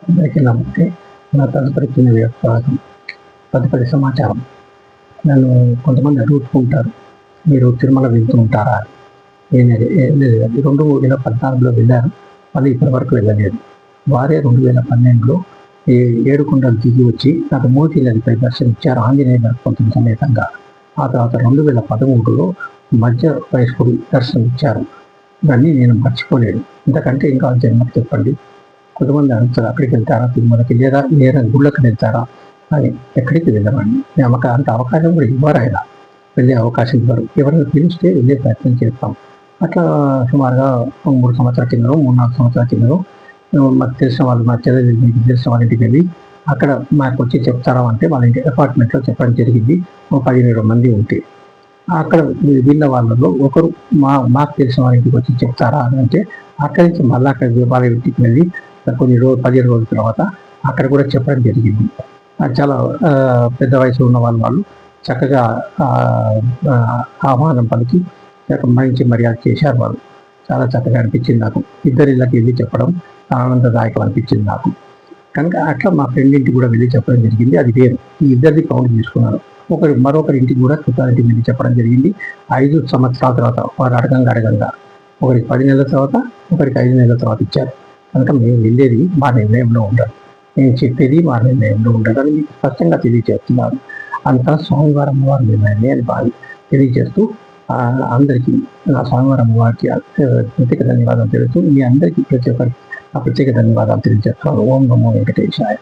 అందరికీ నమస్తే. నా తదుపరి చిన్న వ్యవహారం, తదుపరి సమాచారం. నన్ను కొంతమంది అడుగుతూ ఉంటారు, మీరు తిరుమల వెళ్తూ ఉంటారా? ఏం లేదు, 2014లో వెళ్ళారు, మళ్ళీ ఇప్పటివరకు వెళ్ళలేదు. వారే 2012లో ఏడుకొండలు దిగి వచ్చి నాకు మోతీనదిపై దర్శనం ఇచ్చారు, ఆంజనేయ దర్శనం సమేతంగా. ఆ తర్వాత 2013లో మధ్య వయస్కుడు దర్శనం ఇచ్చారు. ఇవన్నీ నేను మర్చిపోలేను. ఇంతకంటే ఇంకా జన్మకు చెప్పండి. కొంతమంది అడుగుతారు, అక్కడికి వెళ్తారా, తిరుమలకి లేదా గుళ్ళకి వెళ్తారా అని. ఎక్కడికి వెళ్ళమండి, మాకు అంత అవకాశం కూడా ఇవ్వరు. ఆయన వెళ్ళే అవకాశం ఇవ్వరు. ఎవరైనా పిలిస్తే వెళ్ళే ప్రయత్నం చేస్తాం. అట్లా సుమారుగా 3 సంవత్సరాల కింద, 3-4 సంవత్సరాల కింద మాకు తెలిసిన వాళ్ళు, మా చెల్లెలు మీకు తెలిసిన వాళ్ళ ఇంటికి వెళ్ళి అక్కడ మాకు వచ్చి చెప్తారా అంటే వాళ్ళ ఇంటి అపార్ట్మెంట్లో చెప్పడం జరిగింది. 17 మంది ఉంటే అక్కడ విన్న వాళ్ళలో ఒకరు మాకు తెలిసిన వాళ్ళ ఇంటికి వచ్చి చెప్తారా అని అంటే, అక్కడి నుంచి మళ్ళీ అక్కడ వాళ్ళ ఇంటికి వెళ్ళి కొన్ని 15 రోజుల తర్వాత అక్కడ కూడా చెప్పడం జరిగింది. చాలా పెద్ద వయసు ఉన్న వాళ్ళు చక్కగా ఆహ్వానం పలికి మంచి మర్యాద చేశారు. వాళ్ళు చాలా చక్కగా అనిపించింది నాకు. ఇద్దరి ఇళ్ళకి వెళ్ళి చెప్పడం ఆనందదాయకం అనిపించింది నాకు. కనుక అట్లా మా ఫ్రెండ్ ఇంటికి కూడా వెళ్ళి చెప్పడం జరిగింది. అది వేరు. ఈ ఇద్దరిది కౌంట్ తీసుకున్నారు. మరొకరి ఇంటికి కూడా చుట్టాలింటికి వెళ్ళి చెప్పడం జరిగింది. 5 సంవత్సరాల తర్వాత వారు అడగంగా ఒకరికి 10 నెలల తర్వాత, ఒకరికి 5 నెలల తర్వాత ఇచ్చారు. కనుక మేము వెళ్ళేది మా నిర్ణయంలో ఉండదు, నేను చెప్పేది మా నిర్ణయంలో ఉండదు అని మీకు స్పష్టంగా తెలియజేస్తున్నాను. అంతా స్వామివారి అమ్మవారి నిర్ణయమే అని తెలియజేస్తూ అందరికీ నా స్వామివారి అమ్మవారికి ప్రత్యేక ధన్యవాదాలు తెలుస్తూ మీ అందరికీ ప్రత్యేక ధన్యవాదాలు తెలియజేస్తున్నాను. ఓం నమో వెంకటేశాయ.